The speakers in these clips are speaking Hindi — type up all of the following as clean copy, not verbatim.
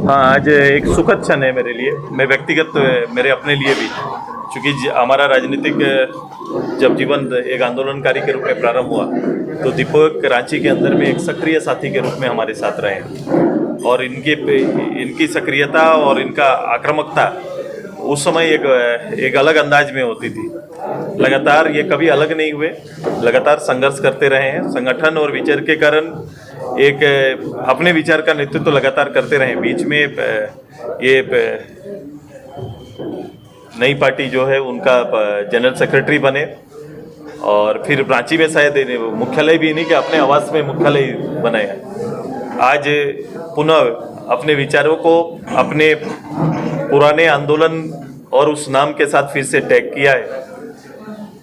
हाँ, आज एक सुखद क्षण है मेरे लिए, मैं व्यक्तिगत मेरे अपने लिए भी, क्योंकि हमारा राजनीतिक जब जीवन एक आंदोलनकारी के रूप में प्रारंभ हुआ तो दीपक रांची के अंदर में एक सक्रिय साथी के रूप में हमारे साथ रहे हैं और इनकी सक्रियता और इनका आक्रामकता उस समय एक अलग अंदाज में होती थी। लगातार ये कभी अलग नहीं हुए, लगातार संघर्ष करते रहे हैं, संगठन और विचार के कारण एक अपने विचार का नेतृत्व लगातार करते रहे। बीच में ये नई पार्टी जो है उनका जनरल सेक्रेटरी बने और फिर रांची में शायद मुख्यालय भी नहीं कि अपने आवास में मुख्यालय बनाया। आज पुनः अपने विचारों को अपने पुराने आंदोलन और उस नाम के साथ फिर से टैग किया है।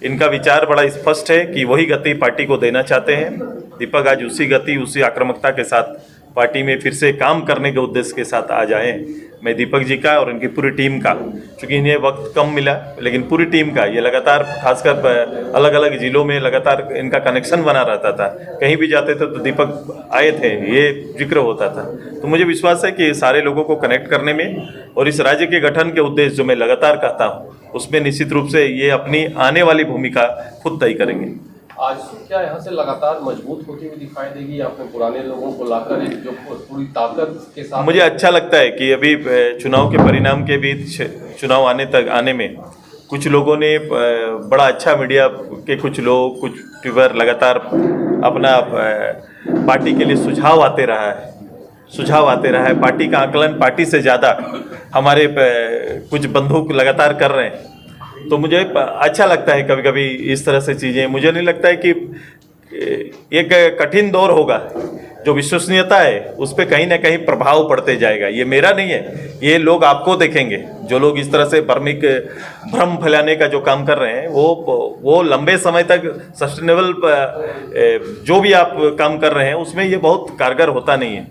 इनका विचार बड़ा स्पष्ट है कि वही गति पार्टी को देना चाहते हैं। दीपक आज उसी गति उसी आक्रामकता के साथ पार्टी में फिर से काम करने के उद्देश्य के साथ आ जाए। मैं दीपक जी का और इनकी पूरी टीम का, क्योंकि इन्हें वक्त कम मिला, लेकिन पूरी टीम का ये लगातार खासकर अलग अलग जिलों में लगातार इनका कनेक्शन बना रहता था। कहीं भी जाते थे तो दीपक आए थे, ये जिक्र होता था। तो मुझे विश्वास है कि सारे लोगों को कनेक्ट करने में और इस राज्य के गठन के उद्देश्य जो मैं लगातार कहता हूँ उसमें निश्चित रूप से ये अपनी आने वाली भूमिका खुद तय करेंगे। आज क्या यहाँ से लगातार मजबूत होती हुई दिखाई देगी, अपने पुराने लोगों को लाकर एक जो पूरी ताकत के साथ? मुझे अच्छा लगता है कि अभी चुनाव के परिणाम के बीच चुनाव आने में कुछ लोगों ने बड़ा अच्छा, मीडिया के कुछ लोग, कुछ ट्यूबर लगातार अपना पार्टी के लिए सुझाव आते रहा है। पार्टी का आकलन पार्टी से ज़्यादा हमारे कुछ बंधु लगातार कर रहे हैं। तो मुझे अच्छा लगता है कभी कभी इस तरह से चीज़ें। मुझे नहीं लगता है कि एक कठिन दौर होगा, जो विश्वसनीयता है उस पर कहीं ना कहीं प्रभाव पड़ते जाएगा। ये मेरा नहीं है, ये लोग आपको देखेंगे। जो लोग इस तरह से भ्रम फैलाने का जो काम कर रहे हैं वो लंबे समय तक सस्टेनेबल जो भी आप काम कर रहे हैं उसमें ये बहुत कारगर होता नहीं है।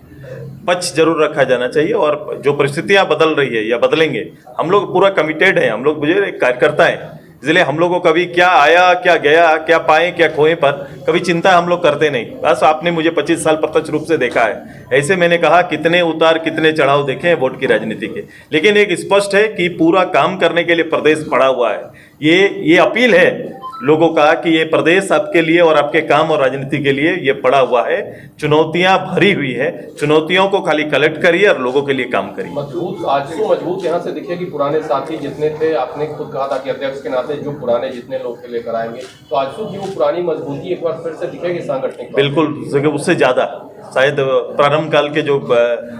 पक्ष जरूर रखा जाना चाहिए और जो परिस्थितियां बदल रही है या बदलेंगे, हम लोग पूरा कमिटेड हैं। हम लोग मुझे एक कार्यकर्ता हैं, इसलिए हम लोग को कभी क्या आया क्या गया, क्या पाए क्या खोए पर कभी चिंता हम लोग करते नहीं। बस आपने मुझे 25 साल प्रत्यक्ष रूप से देखा है। ऐसे मैंने कहा कितने उतार कितने चढ़ाव देखे हैं वोट की राजनीति के, लेकिन एक स्पष्ट है कि पूरा काम करने के लिए प्रदेश पड़ा हुआ है। ये अपील है लोगों का कि ये प्रदेश आपके लिए और आपके काम और राजनीति के लिए ये पड़ा हुआ है। चुनौतियां भरी हुई है, चुनौतियों को खाली कलेक्ट करिए और लोगों के लिए काम करिए। मजबूत यहाँ से दिखे कि पुराने साथी जितने थे, आपने खुद कहा था कि अध्यक्ष के नाते जो पुराने जितने लोग के लेकर आएंगे, तो आजसू की वो पुरानी मजबूती एक बार फिर से दिखेगी सांगठनिक? बिल्कुल, उससे ज़्यादा शायद प्रारंभ काल के जो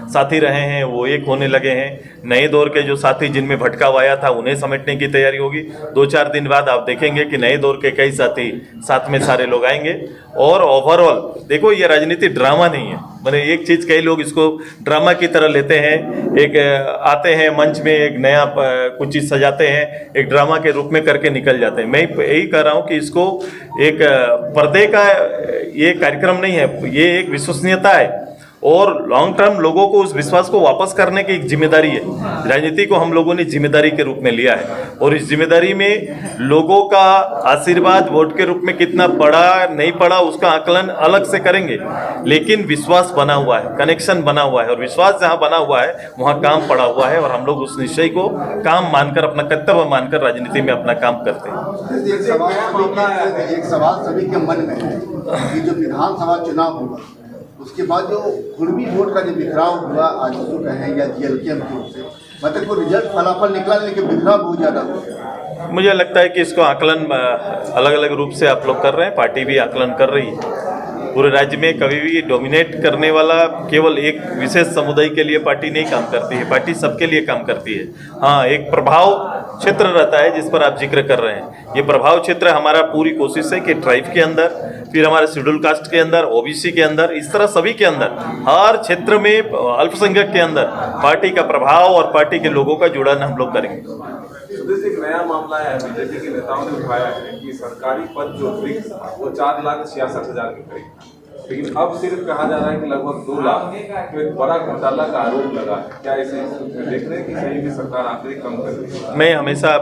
साथी रहे हैं वो एक होने लगे हैं। नए दौर के जो साथी जिनमें भटकाव आया था उन्हें समेटने की तैयारी होगी। 2-4 दिन बाद आप देखेंगे कि नए दौर के कई साथी साथ में सारे लोग आएंगे। और ओवरऑल देखो, ये राजनीति ड्रामा नहीं है। मैंने एक चीज़, कई लोग इसको ड्रामा की तरह लेते हैं। एक आते हैं मंच में, एक नया कुछ चीज़ सजाते हैं, एक ड्रामा के रूप में करके निकल जाते हैं। मैं यही कह रहा हूँ कि इसको एक पर्दे का ये कार्यक्रम नहीं है, ये एक विश्वसनीयता है और लॉन्ग टर्म लोगों को उस विश्वास को वापस करने की एक जिम्मेदारी है। राजनीति को हम लोगों ने जिम्मेदारी के रूप में लिया है और इस जिम्मेदारी में लोगों का आशीर्वाद वोट के रूप में कितना पड़ा नहीं पड़ा उसका आकलन अलग से करेंगे, लेकिन विश्वास बना हुआ है, कनेक्शन बना हुआ है और विश्वास जहाँ बना हुआ है वहाँ काम पड़ा हुआ है और हम लोग उस निश्चय को काम मानकर, अपना कर्तव्य मानकर राजनीति में अपना काम करते हैं। एक सवाल सभी के मन में है कि जो विधानसभा चुनाव हुआ उसके बाद जो कुर्मी वोट का जो बिखराव हुआ, आज जो कहें या जीएलके से, मतलब कोई रिजल्ट फलाफल निकला लेकिन बिखराव बहुत ज़्यादा हुआ। मुझे लगता है कि इसको आकलन अलग अलग रूप से आप लोग कर रहे हैं, पार्टी भी आकलन कर रही है। पूरे राज्य में कभी भी डोमिनेट करने वाला केवल एक विशेष समुदाय के लिए पार्टी नहीं काम करती है, पार्टी सबके लिए काम करती है। हाँ, एक प्रभाव क्षेत्र रहता है जिस पर आप जिक्र कर रहे हैं। ये प्रभाव क्षेत्र हमारा पूरी कोशिश है कि ट्राइब के अंदर, फिर हमारे शेड्यूल कास्ट के अंदर, ओबीसी के अंदर, इस तरह सभी के अंदर, हर क्षेत्र में अल्पसंख्यक के अंदर पार्टी का प्रभाव और पार्टी के लोगों का जुड़ान हम लोग करेंगे। एक नया मामला है, बीजेपी के नेताओं ने उठाया है कि सरकारी पद जो फिक्स वो 4,66,000 के करीब, लेकिन अब सिर्फ कहा जा रहा है कि लगभग 2 लाख, तो एक बड़ा घोटाला का आरोप लगा है। क्या इसे देख रहे हैं कि सही में सरकार आंकड़े कम कर रही है? मैं हमेशा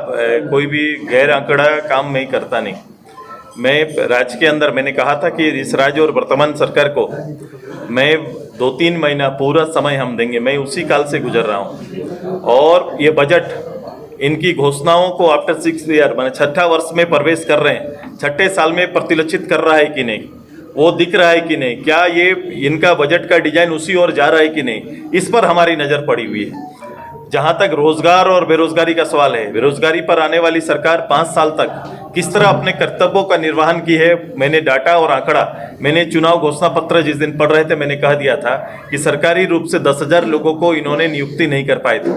कोई भी गैर आंकड़ा काम मैं करता नहीं। मैं राज्य के अंदर मैंने कहा था कि इस राज्य और वर्तमान सरकार को मैं 2-3 महीना पूरा समय हम देंगे। मैं उसी काल से गुजर रहा हूँ और ये बजट इनकी घोषणाओं को आफ्टर 6 ईयर मैंने 6ठा वर्ष में प्रवेश कर रहे हैं, 6ठे साल में प्रतिलक्षित कर रहा है कि नहीं, वो दिख रहा है कि नहीं, क्या ये इनका बजट का डिजाइन उसी ओर जा रहा है कि नहीं, इस पर हमारी नज़र पड़ी हुई है। जहाँ तक रोजगार और बेरोजगारी का सवाल है, बेरोजगारी पर आने वाली सरकार 5 साल तक किस तरह अपने कर्तव्यों का निर्वहन की है, मैंने डाटा और आंकड़ा, मैंने चुनाव घोषणा पत्र जिस दिन पढ़ रहे थे मैंने कह दिया था कि सरकारी रूप से 10,000 लोगों को इन्होंने नियुक्ति नहीं कर पाए थे।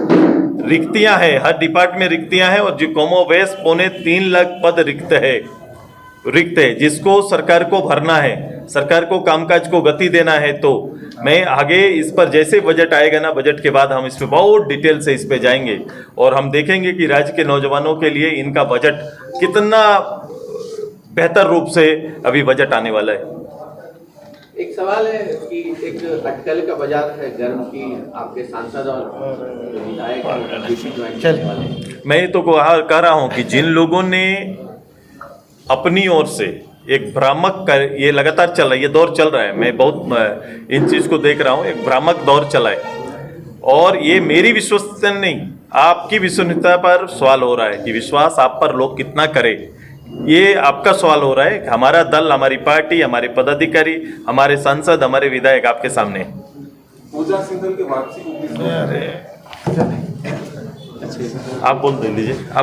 रिक्तियां हैं, हर डिपार्टमेंट में रिक्तियां हैं और जो कमोबेश 3.25 लाख पद रिक्त है, जिसको सरकार को भरना है, सरकार को कामकाज को गति देना है। तो मैं आगे इस पर जैसे बजट आएगा ना, बजट के बाद हम इस पर बहुत डिटेल से इस पे जाएंगे और हम देखेंगे कि राज्य के नौजवानों के लिए इनका बजट कितना बेहतर रूप से अभी बजट आने वाला है। एक सवाल है कि एक अटकल का बाजार है गर्म की, आपके सांसद और विधायक ड्यूटी ज्वाइन करने वाले। मैं तो कह रहा हूं कि जिन लोगों ने अपनी ओर से एक भ्रामक ये लगातार चल रहा है, ये दौर चल रहा है, मैं बहुत इन चीज़ को देख रहा हूँ, एक भ्रामक दौर चला है और ये मेरी विश्वसनीयता नहीं, आपकी विश्वसनीयता पर सवाल हो रहा है कि विश्वास आप पर लोग कितना करें, ये आपका सवाल हो रहा है। हमारा दल, हमारी पार्टी, हमारे पदाधिकारी, हमारे सांसद, हमारे विधायक आपके सामने हैं। पूजा सिंघल की वापसी को अरे आप बोल दे लीजिए आप।